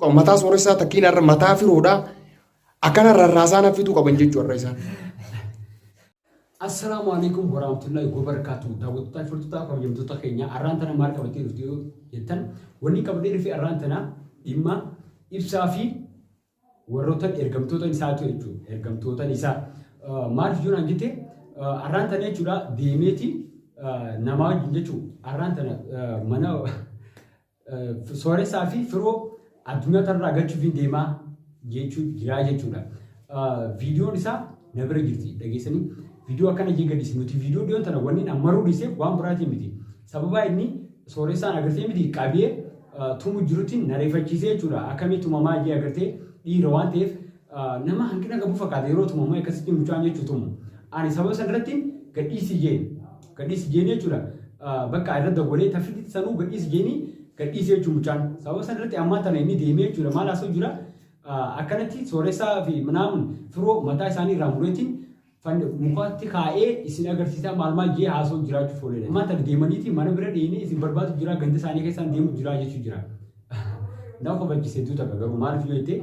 Mataa sooressaa takkiin irra mataa firoodha. Akkana rarraasaa naffituu qaban jechuudha isaan. Assalamu alaikum warahmatullahi wabarakatuh. Daawwattoota furtutaa kabajamtoota keenya arraantana maal qabatee dhufte jettan wanni qabatee dhufe arraantana dhimma ibsaa fi warroota ergamtoota isaatu jechuudha. Ergamtoota isaa maal jiruun jette arraantana jechuudha deemeeti nama wajjin jechuudha. Arraantana mana sooressaa fi firoo addunyaa irraa galchuuf deemaa jira jechuudha. Viidiyoon isaa na bira jirti dhageessanii video akkana jegadis nuti video diyon tana wanni amaru dise waan biraatiin miti sababa inni sooressaan agartee miti qabee tumu jirutiin nareeffachiisee jechuudha akkamii tumamaa jee agartee dhiira waan ta'eef nama hanqina qabu fakkaata yeroo tumamaa akkasitti mucaan jechuu tumu ani sababa sanarratti gadhiisi jeen jechuudha bakka irra dabalee tafiti sanuu gadhiisi jeeni gadhiisi jechuu mucaan sababa sanarratti ammaa tana inni deemee jechuudha maal haasoo jira akkanatti sooressaa fi manaamun firoo mataa isaanii irraa mureetiin mukatti kaa'ee isin agarsiisaa maal jee haasoo jiraachuu fooleedha. Amma tan deemaniiti mana bira dhiini isin barbaadu jira ganda isaanii keessaan deemu jira jechuu jira. Nama kabachiisee duuta garuu maaliif yoo jette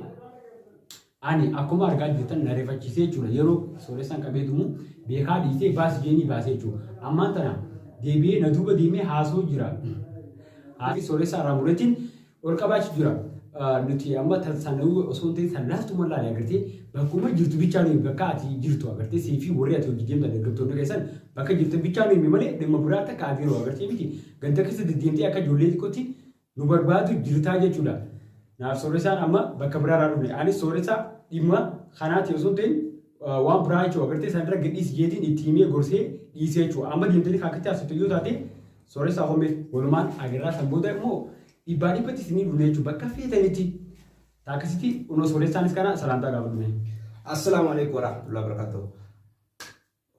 ani akkuma argaa jirtan na reeffachiisee jechuudha yeroo sooressaan qabee tumu beekaa dhiisee baas jeenii baasee jechuudha. Ammaan tana deebi'ee na duuba deemee haasoo jira. Haati sooressaa irraa mureetiin ol qabaachuu jira. Nuti amma sanuu osoo hin ta'in san laaftu mallaale agartee bakkuma jirtu bichaa nuyi bakka ati jirtu agartee siifi warri ati hojii deemtan ergamtoonni keessan bakka jirtu bichaa nuyi malee dhimma biraa takka ati yeroo agartee miti ganda keessa deddeemtee akka ijoollee xiqqootti nu barbaadu jirtaa jechuudha. Naaf sooressaan amma bakka biraarraa dhufne anis sooressaa dhimma kanaati osoo hin ta'in waan biraa jechuudha agartee san irra gadhiisi jeetiin itti himee gorsee dhiisee jechuudha. Amma deemtanii kaakatti asitti yoo taate sooressaa hoomee walumaan agarraa san booda immoo Ibadi pati sini dunia cuba kafe tadi tak siti uno sore sanis kana salanta gak dunia. Assalamualaikum warahmatullahi wabarakatuh.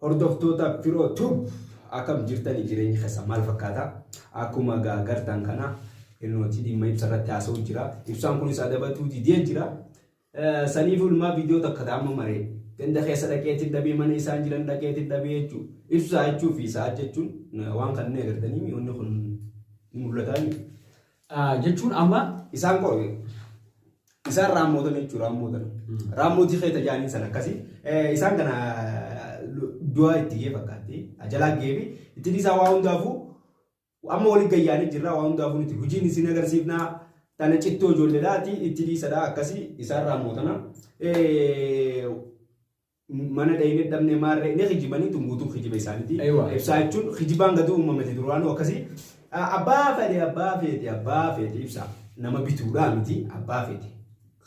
Hordof tota firo tub akam jirtani jireenyi keessa maal fakkaata akkuma gartan kana ilnooti dhimma ibsarratti haasa'u jira ibsaan kunis adabatuuti dee jira saniifuu ilmaa viidiyoo takka ta'amma maree ganda keessa dhaqeetti dhabee mana isaan jiran dhaqeetti dhabee jechuun ibsaa jechuu fi isaa jechuun waan kanneen agartanii wanni kun mul'atan. Jechuun amma isaan qoree isaan raammotan jechuudha raammotii keessa jaaniin sana akkasii isaan kana du'a itti gee fakkaatti ajalaa geebi itti isaa waa hundaafuu amma waliin gayyaanii jirra waa hundaafuu nuti hojiin isin agarsiifnaa tana cittoo ijoolleedhaati itti dhiisadha akkasii isaan raammotana mana dhayinee dhabnee maarree ni hijibanii tunguutuu hijiba isaaniiti ibsaa jechuun hijibaan gaduu uumamate duraanuu akkasii Abba fede ibsa nama bituudha miti abba fede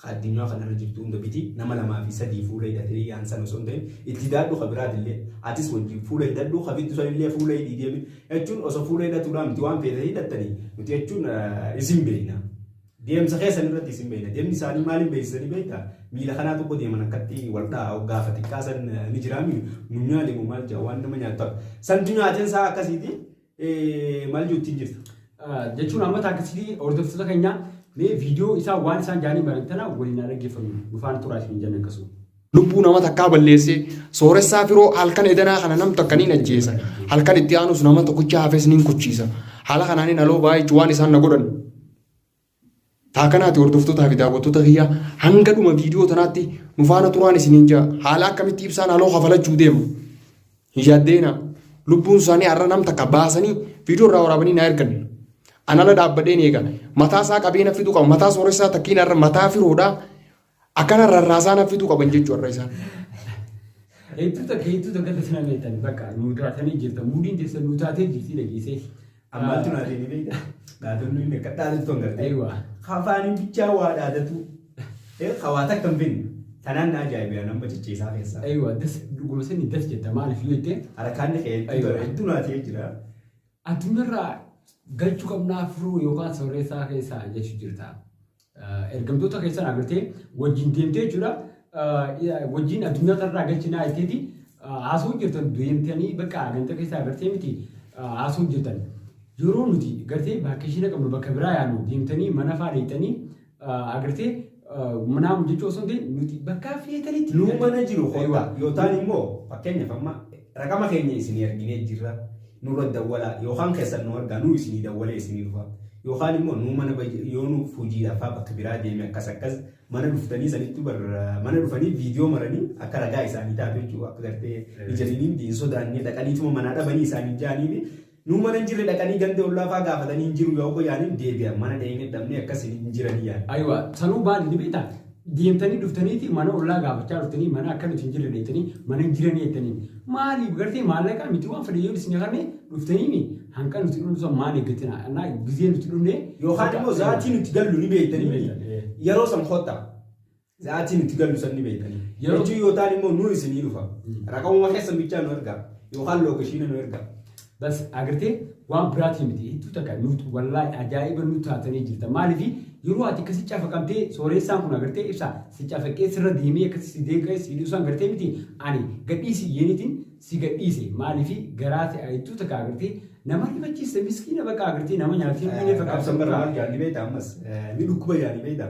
addunyaa kana irra jirtu hunda biti nama lamaa fi sadii fuula hidhatee yaansan osoo hin ta'in itti daadhu kabiraadillee atis wajjin fuula hidhadhu kabittu sanillee fuula hidhiidheemi jechuun osoo fuula hidhatuudha miti waan fedhe hidhattanii nuti jechuun isin beekna deemsa keessan irratti isin beekna deemni isaanii maaliin beeksisanii beektaa miila kanaa tokko deeman akkatti waldaa gaafa xiqqaasan ni jiraami munyaa deemu maal jaa waan nama nyaatu san nyaateen isaa akkasiiti maal juttiin jirta. Jechuun amma taakisii hordoftoota keenya mee viidiyoo isaa waan isaan jaanii barantana waliin dhaggeeffamu dhufaan turaa isin jenna akkasuma. Lubbuu nama takkaa balleessee sooressaa firoo halkan edanaa kana nam takkaniin ajjeesa halkan itti aanus nama tokkicha hafes niin kuchiisa haala kanaaniin aloo baay'ee waan isaan na godhan. Taakanaati hordoftootaa fi daawwattoota kiyyaa hanga dhuma viidiyoo tanaatti nufaana turaan isiniin jaa haala akkamitti ibsaan aloo kafalachuu deemu. Hin yaaddeena. Lubbuun isaanii har'a nam takka baasanii viidiyoo irraa waraabanii na ergan. Anala dhaabbadheen eega mataa isaa qabee naffituu qaban mataa sooressaa takkiin har'a mataa firoodha akkana rarraasaa naffituu qaban jechuudha isaan. Hedduu tokko sana meeshaan bakka nuutaatanii jirta muudiin teessa nuutaatee jirti dhageessee. Ammaatti naatee ni beektaa dhaadonni inni akka dhaadatu tongartee. Hafaaniin bichaa waa dhaadatu hawaasa akka hin beekne. Tanaan ajaa'ibaa nama cicciisaa keessaa. Aywa das dhuguma sani das jetta maaliif yoo jette harkaan hedduu naatee jira. Addunyaarraa galchuu qabnaa firoo yookaan sooressaa keessaa jechuu jirta. Ergamtoota keessan agartee wajjin deemtee jechuudha. Wajjin addunyaarraa galchinaa jetteeti haasoo jirtan deemtanii bakka ganda keessaa agartee miti haasoo jirtan. Yeroo nuti gartee bakka isheen qabnu bakka biraa yaadnu deemtanii mana fa'aa deemtanii agartee Menam jechuun osoo hin nuti bakka feetanitti nu mana jiru qofa yoo ta'an immoo fakkeenyaaf amma raqama keenya isinii arginee jirra nurra dawwala yookaan keessan nu argaa nu isinii dawwalee isinii dhufa yookaan immoo nu mana yoo nu fujiidhaaf bakka biraa deeme akkas mana dhuftanii sanitti mana dhufanii viidiyoo maranii akka ragaa isaanii taatu jechuudha akka gartee ijaniin diin sodaannee dhaqaniituma mana dhabanii isaanii jaanii nu mana jirre dhaqanii ganda ollaafaa gaafatanii jiru yoo yaaniin deebi'an mana deemee dhabnee akkasiin jiranii yaani. Ayiwa sanuu baali ni beektaa deemtanii dhuftaniiti mana ollaa gaafachaa dhuftanii mana akka nuti hin jirre deettanii mana hin jiranii jettanii maaliif gartee maallaqa miti waan fedhe yoo isin qarne dhuftanii hanqa nuti dhumsa maal eeggatina na gizee nuti dhumne yookaan immoo zaatii nuti gallu ni beektanii yeroo san hotta zaatii nuti gallu san ni beektanii yeroo yoo ta'an immoo nu isinii dhufa raqamuma keessa bichaa nu erga yookaan lookeshiina nu erga. بس أقرتي وان براتي متي توتك نوت والله عجائب نوت هاتني جلتا ما لفي يروح تكسي شاف كمتي سوري سام كنا أقرتي إبسا سيشاف كيسر ديمي كسي ديك سيدوسان أقرتي متي أني قديسي ينتين سي قديسي ما لفي قراتي أي توتك أقرتي نماني بتشي سمسكينة بقى أقرتي نمان يالتين مين فكاب سمبر مال يعني بيتا أمس نلوكبا يعني بيتا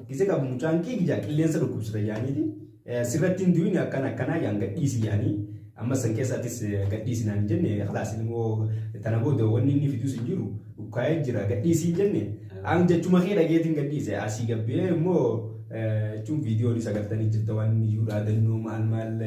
كيسة كاب مجان كي جا كلين سلوكب ستا يعني دي سيرتين دويني أكنا يعني قديسي يعني amma san keessatis gadhiisi naan jenne khalaas immoo tana booda wanni inni fidus hin jiru dhukkaaye jira gadhiisi jenne an jechuma kee dhageetiin gadhiise asii gabbee immoo jechuun viidiyoon isa gartanii jirta waan inni jiru dhaadannoo maal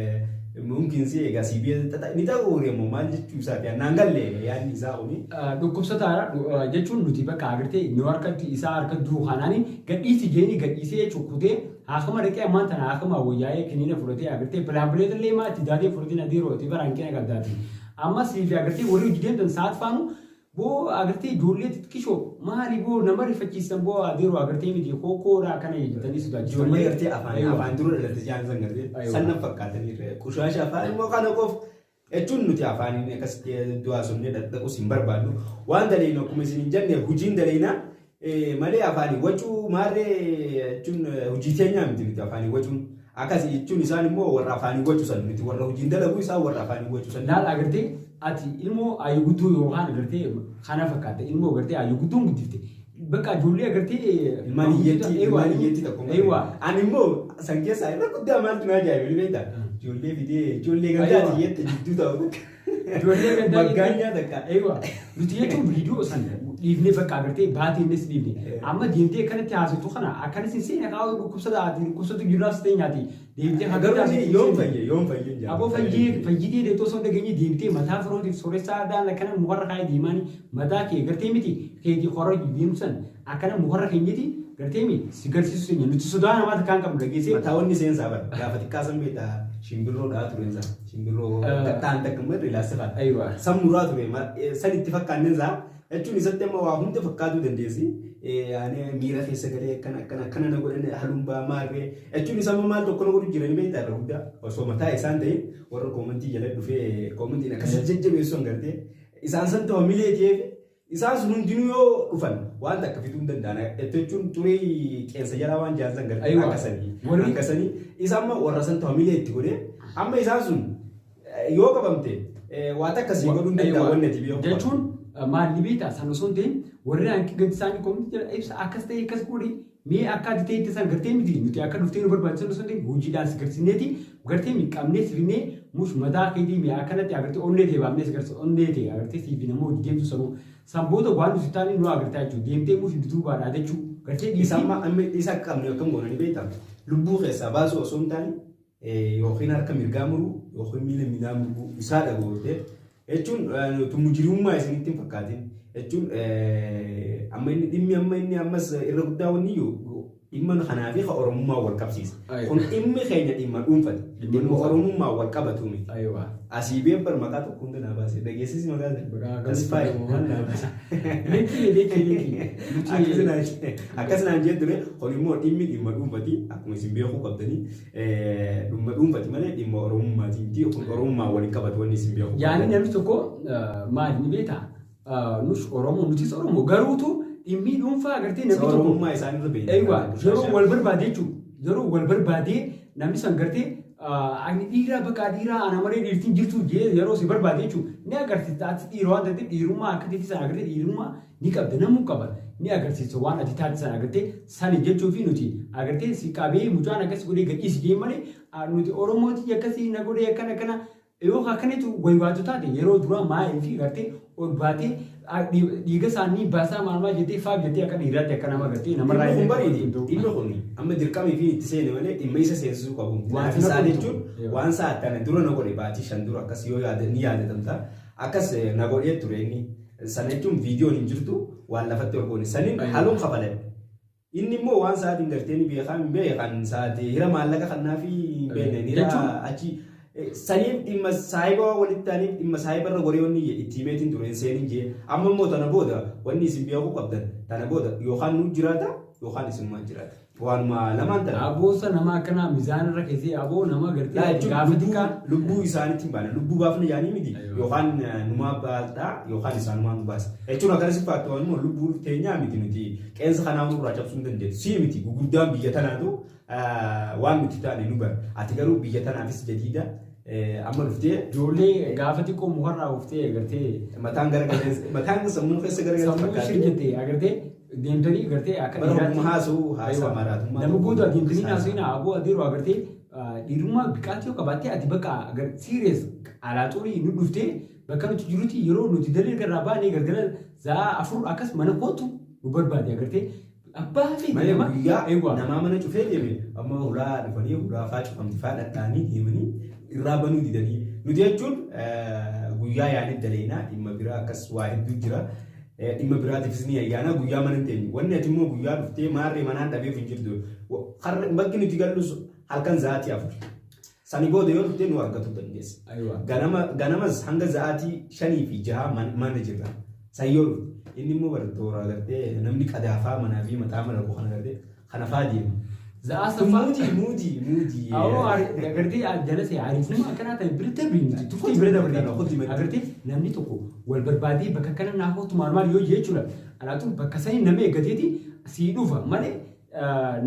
mungkin si egaa si biyya ni ta'uu reemo maal jechuu isaati naan galle yaadni isaa uni dhukkubsataadha jechuun nuti bakka agartee nu harkatti isaa harka duruu kanaanii gadhiisi jeeni gadhiisee cukkutee akama reke amanta na akama woyaye kinina furate agarte plablet le ma ti dade furati na diro ti baran kina gadati amma si fi agarte wori jiden dan saat fanu bo agarte jolle kisho mari bo namari fachisan bo adiro agarte mi di koko ra kana yitani su da jolle agarte afan duro da tijan zangarde sannan fakatani kushasha afan mo kana kof echun nuti afan ne kas duwa sunne da kusin barbadu wanda le no kuma sin janne hujin dalena malee afaanii wacuu maarree jechuun hojii keenyaa miti miti afaanii wacuun akkasii jechuun isaan immoo warra afaanii wacuu san miti warra hojiin dalaguu isaan warra afaanii wacuu san. Laal agartee ati ilmoo ayyuu guddoo yookaan agartee kana fakkaata ilmoo agartee ayyuu guddoon guddifte bakka ijoollee agartee ilmaan hiyyeetti tokko ani immoo san keessaa irra guddaa maaltu na ajaa'ibe beektaa ijoollee fidee ijoollee gaddaa hiyyeetti jidduu ta'u ijoollee gaddaa maggaanyaa takka nuti jechuun viidiyoo san dhiifnee bakka agartee baateenis dhiifne amma deemtee kanatti haasoftu kana akkanis hin seene qaawwa dhukkubsatu jiraas ta'e nyaati deemtee hagaruu yoom fayyee aboo fayyidee deetoo son dhageenye deemtee mataa firootiif sooressaa aadaan akkana mukarra kaayee deemaanii mataa kee gartee miti keetii qorra deemsan akkana mukarra keenyeti gartee mi si garsiisu seenya nuti sodaa namaa takkaan qabnu dhageessee mataawwanni seensaa bara gaafa xiqqaasan beektaa shimbirroo dhaa tureensa shimbirroo gadhaan takka irra ilaalsifaadha sammuraa ture sanitti fakkaanneensaa jechuun isatti amma waa hunda fakkaatuu dandeessi miira keessa galee akkana na godhan halumbaa maarree jechuun isa maal tokko na godhu jiranii beektaa irra guddaa osoo mataa isaan ta'e warra koomantii jala dhufee koomantiin akkasii jajjabeessu hangartee isaan san ta'u mileetiif isaan sun hundinuu yoo dhufan waan takka fiduu hin danda'an jechuun turee qeensa jalaa waan jaalatan gartee akkasanii isaan amma warra san ta'u mileetti godhee amma isaan sun yoo qabamte waa takka sii godhuu hin danda'an wanni ati biyya jechuun maal beektaa san osoo hin ta'in warri hanqi gadi isaanii koomantii jala ibsa akkas ta'e akkas godhi mee akka ati ta'e itti gartee miti nuti akka dhuftee nu barbaachisan osoo hin ta'in hojiidhaan si garsiisneeti gartee mi qabnee sifnee mush mataa keetii mi akkanatti agartee onnee ta'e baafnee si garsiisa onnee ta'e agartee siifi namoo hojii deemtu sanuu sanboota waan nuti taanii nu agartaa jechuudha deemtee mush duubaadhaa jechuu gartee dhiisii isa qabne akkam goonanii beektaa lubbuu keessaa baasuu osoo hin taane yookiin harka mirgaa muruu yookiin miila miilaa muruu isaa dhagootee jechuun mujirummaa isinitti hin fakkaatin jechuun amma inni dhimmi amma inni ammas irra guddaa wanni dhimma kanaa fi oromummaa wal qabsiisa. Kun dhimmi keenya dhimma dhuunfate dhimma oromummaa wal qabatu miti. Asii been bar maqaa tokko hunda naa baase dhageessis maqaa tasfaayi. Akkasumaan jee ture kun immoo dhimmi dhimma dhuunfati akkuma isin beekuu qabdanii dhimma dhuunfati malee dhimma oromummaati kun oromummaa waliin qabatu wanni isin beekuu. Yaani namni tokko maali ni beektaa? Nus Oromoo nutis Oromoo garuutu dhimmi dhuunfaa agartee namni tokko oromummaa isaanii irra yeroo wal barbaadee jechuudha yeroo wal barbaadee namni san gartee ani dhiiraa bakka dhiiraa ana malee dhiirtiin jirtu yeroo si barbaadee jechuudha ni agarsiisa ati dhiira waan ta'eef dhiirummaa akka ta'e san agartee dhiirummaa ni qabda namuu qaba ni agarsiisa waan ati taate san agartee sani jechuu fi nuti agartee si qabee mucaan akkas godhee gadhiisi jee malee nuti Oromooti akkasii na godhee akkana yoo akkanitu waywaatu taate yeroo duraa maa'ee fi gartee ol baatee dhiiga isaanii baasaa maalmaa jettee faaf jettee akka dhiiraatti akka nama agartee namarraa hin bareedin dhimma kuni amma dirqamii fi itti seene malee dhimma isa seensisuu qabu. Waan isaa jechuun waan isaa akkana dura na godhe baatii 5 dura akkas yoo ni yaadatamta akkas na godhee ture inni sana jechuun viidiyoon hin jirtu waan lafatti ol goone saniin haluun kafalan. Inni immoo waan sa'aatiin gartee ni beekan sa'aatii hira maallaqa kannaa fi beekne hira achi saniif dhimma saayibaa walitti ta'aniif dhimma saayibarra goriyoonni itti himeetiin ture seenin jee amma immoo tana booda wanni isin beekuu qabdan tana booda yookaan nu jiraata yookaan isinuma jiraata. Waanuma lamaan tana. Aboosa nama akkana miizaanirra keessee aboo nama gartee gaafatika lubbuu isaaniitti hin baane lubbuu baafna yaanii miti yookaan numaa baaltaa yookaan isaanumaa nu baasa. Jechuun akkanas fakkaatu waan immoo lubbuu teenyaa miti nuti qeensa kanaa nurraa cabsuu hin dandeessu. Si miti gurguddaan biyya tanaatu waan nuti taane nu bara. Ati garuu biyya tanaafis jadiida. Amma dhuftee ijoollee gaafa xiqqoo mukarraa uftee agartee mataan garagalee mataan sammuu keessa garagalee fakkaatee sammuu shirjettee agartee deemtanii agartee akka dhiiraatti haasa'aa maraatummaa nama booda deemtanii haasa'ina aboo adeeru agartee dhiirummaa biqaatii yoo qabaattee ati bakka sirees alaaxuurii nu dhuftee bakka nuti jirutti yeroo nuti dalee garraa baanee gargara za'a 4 akkas mana kootu nu barbaade agartee abbaa fi nama mana cufee deeme amma hulaa dhufanii hulaa faa cufamti faa dhadhaanii deemanii irraa banuu didanii nuti jechuun guyyaa yaanii daleenaa dhimma biraa akkas waa hedduu jira dhimma biraatiifis ni ayyaana guyyaa mana hin teenye wanni ati immoo guyyaa dhuftee maarree manaan dhabeef hin jirtu bakki nuti gallus halkan za'aatii 4 sani booda yoo dhuftee nu argatu dandeessa ganamas hanga za'aatii 5 fi 6 mana jirra sayyoo inni immoo baratoora agartee namni qadaafaa manaa fi mataa mana kana agartee kana faa deema. Za'a safaa muudi. Awoo agartee jalase ariifuma akkanaa ta'e bira darbii tuftii bira dabaree agartee namni tokko wal barbaadee bakka kana naafootu maal yoo jechuudha. Alaatu bakka sanii nama eeggateeti sii dhufa malee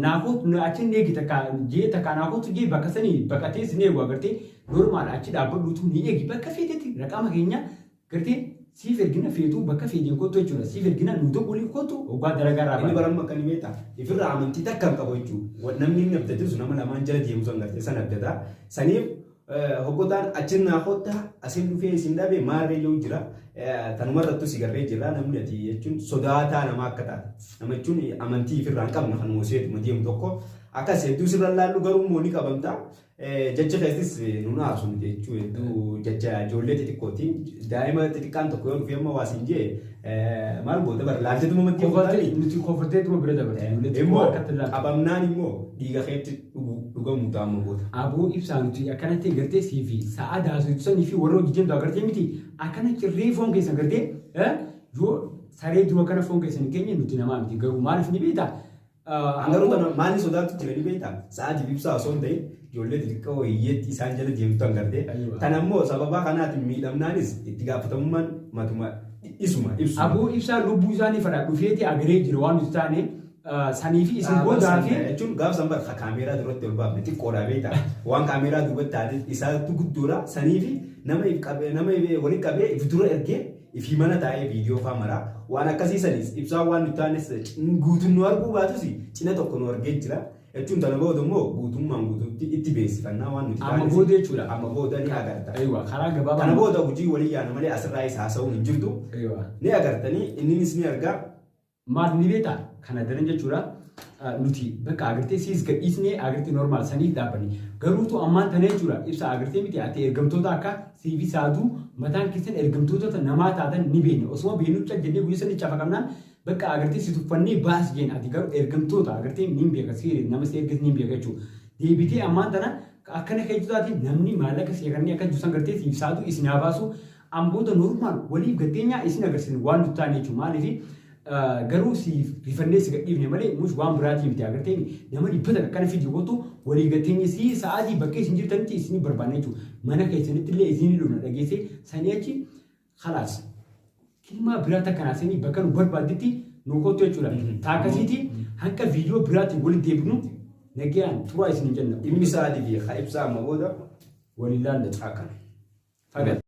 naafootu achi eegi takka naafootu jee bakka sanii baqatee sin eegu agartee normaal achi dhaabbadhuutu ni eegi bakka feeteeti raqama keenya agartee siif ergina feetuu bakka feetiin kottu jechuudha. Siif ergina nu tokko waliin kottu ogaa dalagaa raabaa. Inni baramma kan himeeta ifirraa amantii takka hin qabu jechuudha. Namni inni abdatus nama lamaan jala deemu san gartee san abdata. Saniif hoggotaan achi naa kotta asin dhufee isin dhabe maarree yoo jira tanumarrattu si garree jira namni ati jechuun sodaataa nama akka taate. Nama jechuun amantii ifirraa hin qabna kan mooseetuma deemu tokko akkas hedduu sirra laallu garuu immoo ni qabamta. Jecha keessis nuun haasuu jechuu hedduu jecha ijoollee xixiqqooti daa'ima xixiqqaan tokko yoo dhufee amma waasiin jee maal goota bara laalchatuma maddii kofatee nuti kofateetuma bira dabaree immoo qabamnaan immoo dhiiga keetti dhugamuu taa'amma goota. Aboo ibsaa nuti akkanatti gartee sii fi sa'a daasuu fi warra hojii jemtu agartee miti akkana cirree foon keessa gartee yoo saree du'a kana foon keessa hin keenye nuti namaa miti garuu maaliif ni beektaa? Angaruu kana maali sodaatu jira ni beektaa? Sa'aatiif ibsaa osoo hin ta'in ijoollee xixiqqoo hiyyeetti isaan jala deemtu agartee. Kana immoo sababa kanaatiin miidhamnaanis itti gaafatamummaan matuma isuma ibsu. Aboo ibsaa lubbuu isaanii fadhaa dhufeeti agaree jira waan nuti taane sanii fi isin boodaa fi jechuun gaafa san bara kaameeraa duratti ol baafne xiqqoodhaa beektaa waan kaameeraa duubatti taate isaatu guddoodha sanii fi nama walitti qabee if dura ergee ifi mana taa'ee viidiyoo faa maraa waan akkasiisanis ibsaa waan nuti taanes guutuun nu arguu baatus cina tokko nu argee jira. Jechuun tana booda immoo guutummaan guutuutti itti beeksifannaa waan nuti amma booda jechuudha. Amma booda ni agarta. Karaa gabaabaa. Kana booda hojii walii yaana malee asirraa isa haasa'uun hin jirtu. Ni agartanii innis ni argaa. Maal ni beektaa kana daran jechuudha. Nuti bakka agartee siis gadhiisnee agartee normaal saniif dhaabbanni. Garuutu ammaan tana jechuudha. Ibsa agartee miti ati ergamtoota akka siifi saaduu mataan keessan ergamtoota namaa taatan ni beekna. Osuma beeknu jennee guyyaa sanii cafa qabnaan bakka agartee si tuffannee baas jeen ati garuu ergamtoota agartee ni beeka siire nama si ergas ni beeka jechuudha. Deebitee ammaan tana akkana keessatti namni maallaqa seeranii akka jirusan gartee siif saaduu isin haa baasu amboota normaal waliif gatteenyaa isin agarsiisan waan nuti taane jechuudha. Maaliif garuu si rifannee si gadhiifne malee mush waan biraatii miti agartee nama dhibbata akkana fidii gootu walii gatteenye si sa'aatii bakka isin jirtanitti isin barbaanne jechuudha. Mana keessanitti illee isin dhufna dhageessee sanii achi khalaas. Kilmaa biraata kanaasanii bakka nu barbaadetti nu kottu jechuudha. Taakasiiti hanga viidiyoo biraatiin walitti deebinu nagayaan turaa isin hin jenna. Dhimmi sa'aatii fi ibsaa amma booda waliin laallatu akkana. Fagal.